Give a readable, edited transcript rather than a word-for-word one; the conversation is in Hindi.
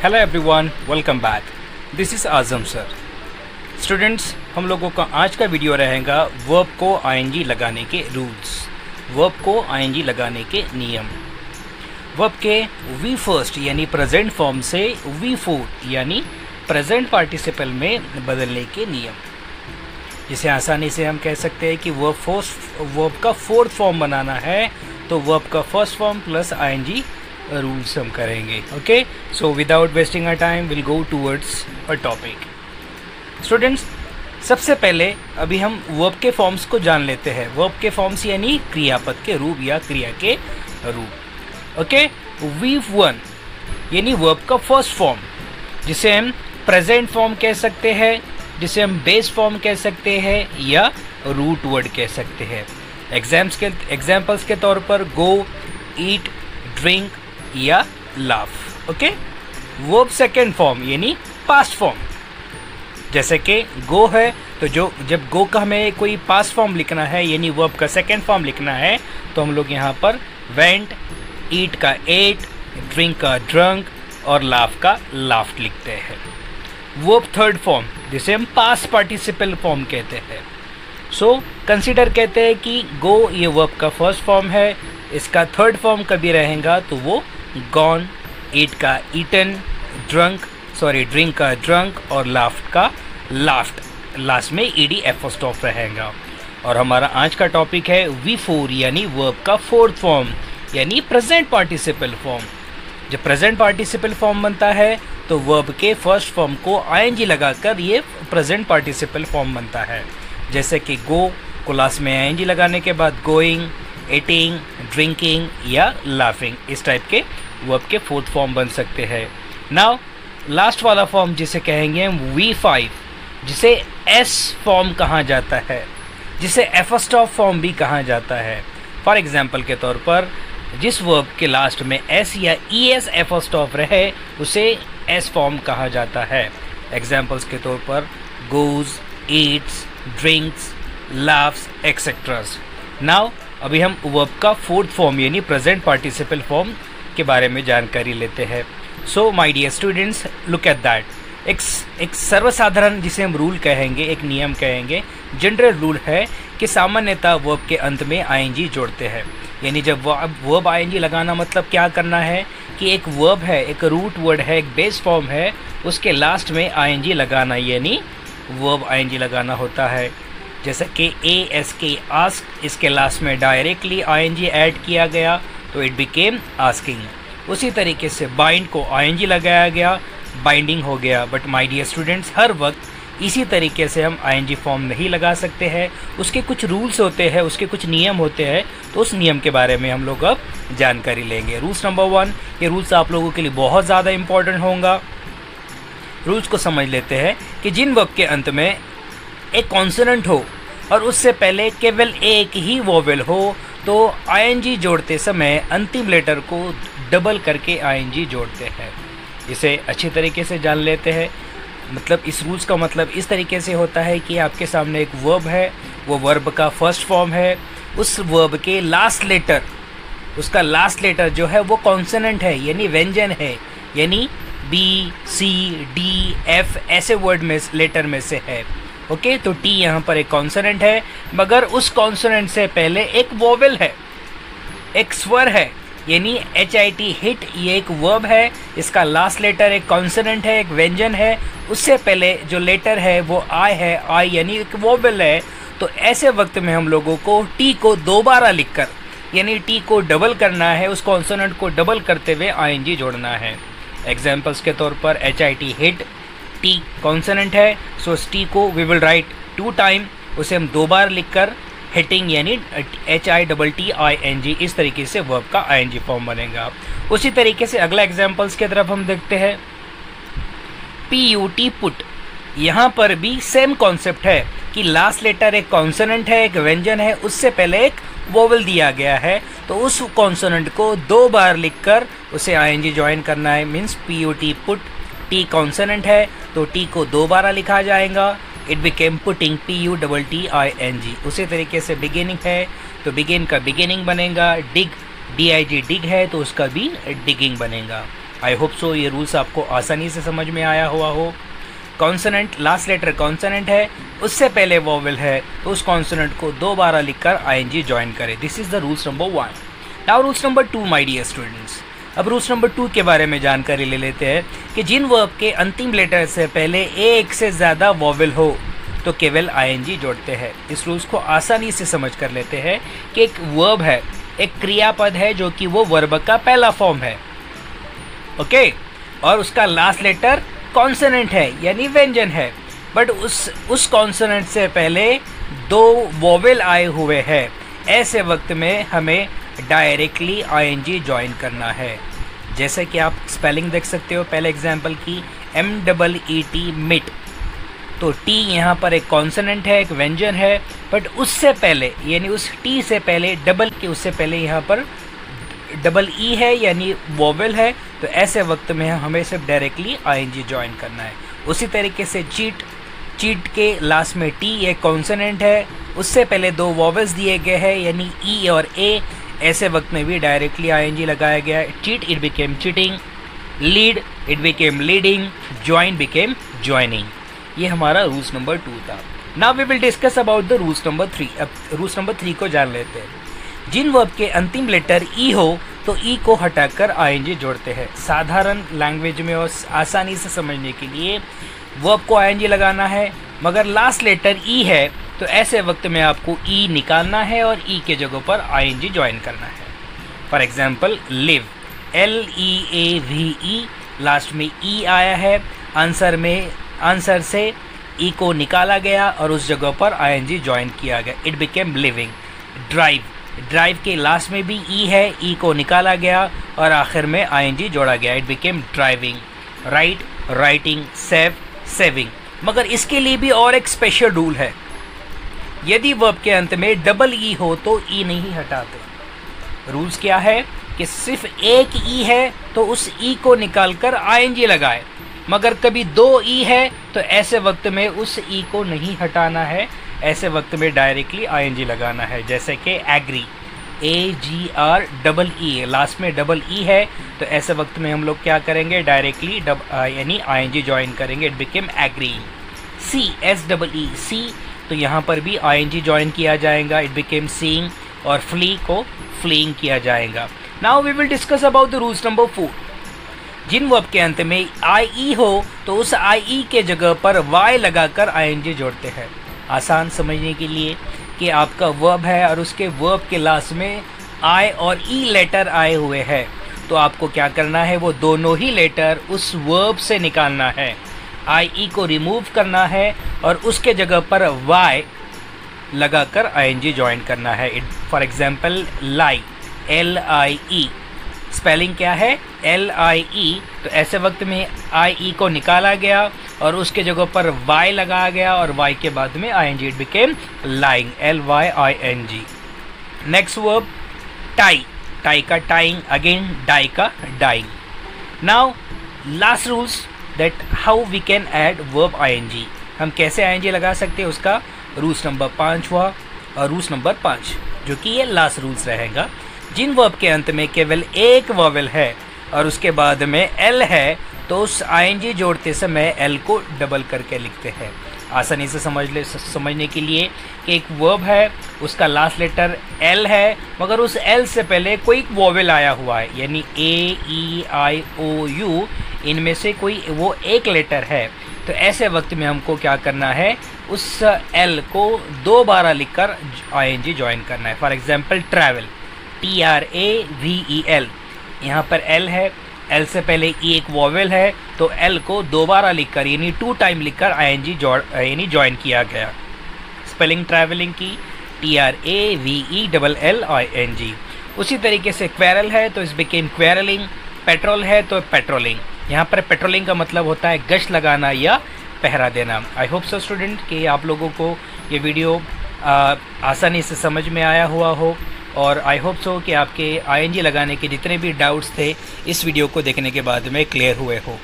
Hello everyone, welcome back. This is Azam sir. Students, हम लोगों का आज का वीडियो रहेगा वर्ब को आईएनजी लगाने के रूल्स, वर्ब को आईएनजी लगाने के नियम, वर्ब के वी फर्स्ट यानी प्रेजेंट फॉर्म से वी फोर्थ यानी प्रेजेंट पार्टिसिपल में बदलने के नियम, जिसे आसानी से हम कह सकते हैं कि वर्ब का फोर्थ फॉर्म बनाना है तो वर्ब का first form plus ING rules हम करेंगे। Okay, so without wasting a time will go towards a topic. Students, सबसे पहले अभी हम वर्ब के फॉर्म्स को जान लेते हैं। वर्ब के फॉर्म्स यानी क्रियापद के रूप या क्रिया के रूप। ओके, V1 यानी वर्ब का फर्स्ट फॉर्म, जिसे हम प्रेजेंट फॉर्म कह सकते हैं, जिसे हम बेस फॉर्म कह सकते हैं या रूट वर्ड कह सकते हैं। एग्जाम्पल्स के तौर पर गो, ईट, ड्रिंक या laugh. Okay, verb second form यानी पास्ट फॉर्म, जैसे कि गो है तो जब गो का हमें कोई पास्ट फॉर्म लिखना है यानी वर्ब का सेकेंड फॉर्म लिखना है तो हम लोग यहाँ पर वेंट, ईट का एट, ड्रिंक का ड्रंक और लाफ का लाफ्ट लिखते हैं। वर्ब थर्ड फॉर्म जिसे हम पास्ट पार्टिसिपल फॉर्म कहते हैं। सो कंसीडर कहते हैं कि गो ये वर्ब का फर्स्ट फॉर्म है, इसका थर्ड फॉर्म कभी रहेगा तो वो गॉन, ईट का ईटन, ड्रिंक का ड्रंक और लाफ्ट का लाफ्ट, लास्ट में ईडी एपोस्ट्रोफ रहेगा। और हमारा आज का टॉपिक है V4 यानी वर्ब का फोर्थ फॉर्म यानी प्रेजेंट पार्टिसिपल फॉर्म। जब प्रेजेंट पार्टिसिपल फॉर्म बनता है तो वर्ब के फर्स्ट फॉर्म को आईएनजी लगाकर ये प्रेजेंट पार्टिसिपल फॉर्म बनता है। जैसे कि गो को लास्ट में आईएनजी लगाने के बाद गोइंग, ईटिंग, ड्रिंकिंग या लाफिंग, इस टाइप के वर्ब के फोर्थ फॉर्म बन सकते हैं। नाउ लास्ट वाला फॉर्म जिसे कहेंगे हम V5, जिसे S फॉर्म कहा जाता है, जिसे एपोस्ट्रोफ फॉर्म भी कहा जाता है। फॉर एग्जांपल के तौर पर जिस वर्ब के लास्ट में S या ES एपोस्ट्रोफ रहे उसे S फॉर्म कहा जाता है। एग्जांपल्स के तौर पर goes, eats, drinks, laughs, etceteras. Now अभी हम वर्ब का फोर्थ फॉर्म यानी प्रेजेंट पार्टिसिपल फॉर्म के बारे में जानकारी लेते हैं। So my dear students, look at that. एक सर्वसाधारण जिसे हम रूल कहेंगे, एक नियम कहेंगे, जनरल रूल है कि सामान्यतः वर्ब के अंत में आईएनजी जोड़ते हैं। यानी जब वर्ब आईएनजी लगाना मतलब क्या करना है कि एक वर्ब है, एक रूट वर्ड है, एक बेस फॉर्म है, उसके लास्ट में आईएनजी लगाना यानी वर्ब आईएनजी लगाना होता है। जैसे कि ASK आस्क, इसके लास्ट में डायरेक्टली आईएनजी ऐड किया गया तो इट बिकेम आस्किंग। उसी तरीके से बाइंड को आईएनजी लगाया गया, बाइंडिंग हो गया। बट माय डियर स्टूडेंट्स, हर वक्त इसी तरीके से हम आईएनजी फॉर्म नहीं लगा सकते हैं, उसके कुछ रूल्स होते हैं, उसके कुछ नियम होते हैं। तो उस नियम के बारे में हम लोग अब जानकारी लेंगे। रूल्स नंबर 1, ये रूल्स आप लोगों के लिए बहुत ज़्यादा इंपॉर्टेंट होगा। रूल्स को समझ लेते हैं कि जिन वर्ब के अंत में एक कॉन्सोनेंट हो और उससे पहले केवल एक ही वोवेल हो तो आईएनजी जोड़ते समय अंतिम लेटर को डबल करके आईएनजी जोड़ते हैं। इसे अच्छी तरीके से जान लेते हैं। मतलब इस रूल्स का मतलब इस तरीके से होता है कि आपके सामने एक वर्ब है, वो वर्ब का फर्स्ट फॉर्म है, उस वर्ब के लास्ट लेटर, उसका लास्ट लेटर जो है वो कॉन्सोनेंट है यानी व्यंजन है, यानी B, C, D, F ऐसे वर्ड में लेटर में से है। ओके, तो T यहाँ पर एक कॉन्सोनेंट है, मगर उस कॉन्सोनेंट से पहले एक वोवेल है, एक स्वर है, यानी HIT हिट, ये एक वर्ब है, इसका लास्ट लेटर एक कॉन्सोनेंट है, एक व्यंजन है, उससे पहले जो लेटर है वो I है, I यानी एक वोवेल है। तो ऐसे वक्त में हम लोगों को T को दोबारा लिखकर यानी T को डबल करना है, उस कॉन्सोनेंट को डबल करते हुए आईएनजी जोड़ना है। एग्जाम्पल्स के तौर पर HIT हिट, T कॉन्सोनेंट है, सो T को वी विल राइट 2 टाइम, उसे हम 2 बार लिखकर हिटिंग यानी HITTING, इस तरीके से वर्ब का आईएनजी फॉर्म बनेगा। उसी तरीके से अगला एग्जाम्पल्स की तरफ हम देखते हैं। PUT पुट, यहाँ पर भी सेम कॉन्सेप्ट है कि लास्ट लेटर एक कॉन्सोनेंट है, एक व्यंजन है, उससे पहले एक वोवेल दिया गया है, तो उस कॉन्सोनेंट को 2 बार लिखकर उसे आईएनजी ज्वाइन करना है। Means PUT put, T consonant है तो T को 2 बार लिखा जाएगा, इट बिकेम पुटिंग, PUTTING। उसी तरीके से बिगिनिंग है तो बिगिन का बिगिनिंग बनेगा, डिग, DIG डिग है तो उसका भी डिगिंग बनेगा। आई होप सो ये रूल्स आपको आसानी से समझ में आया हुआ हो। कॉन्सोनेंट, लास्ट लेटर कॉन्सोनेंट है, उससे पहले वोवेल है, तो उस कॉन्सोनेंट को दोबारा लिखकर आईएनजी ज्वाइन करें। This is the rules number 1। Now rules number 2 my dear students. अब रूल्स नंबर 2 के बारे में जानकारी ले लेते हैं कि जिन वर्ब के अंतिम लेटर से पहले एक से ज़्यादा वोवेल हो तो केवल आईएनजी जोड़ते हैं। इस रूल्स को आसानी से समझ कर लेते हैं कि एक वर्ब है, एक क्रियापद है जो कि वो वर्ब का पहला फॉर्म है, ओके, और उसका लास्ट लेटर कॉन्सोनेंट है यानी व्यंजन है, बट उस कॉन्सोनेंट से पहले 2 वोवेल आए हुए हैं। ऐसे वक्त में हमें डायरेक्टली आईएनजी ज्वाइन करना है। जैसे कि आप स्पेलिंग देख सकते हो पहले एग्जाम्पल की, MEET मिट, तो टी यहाँ पर एक कॉन्सोनेंट है, एक व्यंजन है, बट उससे पहले यानी उस टी से पहले डबल के उससे पहले यहाँ पर डबल ई है यानी वोवेल है। तो ऐसे वक्त में हमें सिर्फ डायरेक्टली आईएनजी ज्वाइन करना है। उसी तरीके से चीट के लास्ट में टी एक कॉन्सोनेंट है, उससे पहले 2 वोवेल्स दिए गए हैं यानी ई और ए। ऐसे वक्त में भी डायरेक्टली आईएनजी लगाया गया है। Cheat, it became cheating, lead, it became leading, join became joining. ये हमारा रूल्स नंबर 2 था। Now we will discuss about the rules number 3। अब रूल्स नंबर 3 को जान लेते हैं। जिन वर्ब के अंतिम लेटर ई हो तो ई को हटाकर आईएनजी जोड़ते हैं। साधारण लैंग्वेज में और आसानी से समझने के लिए वर्ब को आईएनजी लगाना है, मगर लास्ट लेटर ई है तो ऐसे वक्त में आपको ई निकालना है और ई के जगह पर आईएनजी ज्वाइन करना है। For example live, LEAVE, last में ई आया है, आंसर से ई को निकाला गया और उस जगह पर आईएनजी ज्वाइन किया गया, इट बिकेम लिविंग। ड्राइव के लास्ट में भी ई है, ई को निकाला गया और आखिर में आईएनजी जोड़ा गया, it became driving. Right, writing, save, saving. मगर इसके लिए भी और एक स्पेशल रूल है, यदि वर्ब के अंत में डबल ई हो तो ई नहीं हटाते। रूल्स क्या है कि सिर्फ एक ई है तो उस ई को निकालकर आईएनजी लगाए, मगर कभी 2 ई है तो ऐसे वक्त में उस ई को नहीं हटाना है, ऐसे वक्त में डायरेक्टली आईएनजी लगाना है। जैसे कि एग्री, AGREE, लास्ट में डबल ई है तो ऐसे वक्त में हम लोग क्या करेंगे, डायरेक्टली यानी आईएनजी ज्वाइन करेंगे, it became agree. SEE, see, तो यहाँ पर भी आईएनजी ज्वाइन किया जाएगा, इट बिकेम सीइंग, और फ्ली को फ्लीइंग किया जाएगा। Now we will discuss about the rules number 4। जिन वर्ब के अंत में IE हो तो उस IE के जगह पर Y लगाकर आईएनजी जोड़ते हैं। आसान समझने के लिए कि आपका वर्ब है और उसके वर्ब के लास्ट में I और E लेटर आए हुए हैं, तो आपको क्या करना है, वो दोनों ही लेटर उस वर्ब से निकालना है। IE को रिमूव करना है और उसके जगह पर Y लगाकर आईएनजी ज्वाइन करना है। For example lie, LIE, spelling क्या है, LIE, तो ऐसे वक्त में IE को निकाला गया और उसके जगह पर Y लगाया गया और Y के बाद में ING, it became lying, LYING। Next verb tie का टाइंग, अगेन डाई का dying. Now last rules that how we can add verb ING, हम कैसे आईएनजी लगा सकते हैं, उसका रूल्स नंबर 5 हुआ और रूल्स नंबर 5 जो कि ये लास्ट रूल्स रहेगा। जिन वर्ब के अंत में केवल एक वोवेल है और उसके बाद में एल है तो उस आईएनजी जोड़ते समय एल को डबल करके लिखते हैं। आसानी से समझने के लिए कि एक वर्ब है, उसका लास्ट लेटर एल है, मगर उस एल से पहले कोई वोवेल आया हुआ है यानी AEIOU, इनमें से कोई वो एक लेटर है, तो ऐसे वक्त में हमको क्या करना है, उस एल को 2 बार लिखकर आईएनजी ज्वाइन करना है। फॉर एग्जाम्पल ट्रैवल, TRAVEL, यहाँ पर एल है, एल से पहले ई एक वोवेल है तो एल को 2 बार लिखकर यानी 2 टाइम लिखकर आईएनजी यानी ज्वाइन किया गया। स्पेलिंग ट्रैवलिंग की TRAVELLING। उसी तरीके से क्वेरल है तो इस बिकेम क्वेरलिंग, पेट्रोल है तो पेट्रोलिंग। यहाँ पर पेट्रोलिंग का मतलब होता है गश्त लगाना या पहरा देना। आई होप सो स्टूडेंट कि आप लोगों को ये वीडियो आसानी से समझ में आया हुआ हो, और आई होप सो कि आपके आईएनजी लगाने के जितने भी डाउट्स थे इस वीडियो को देखने के बाद में क्लियर हुए हो।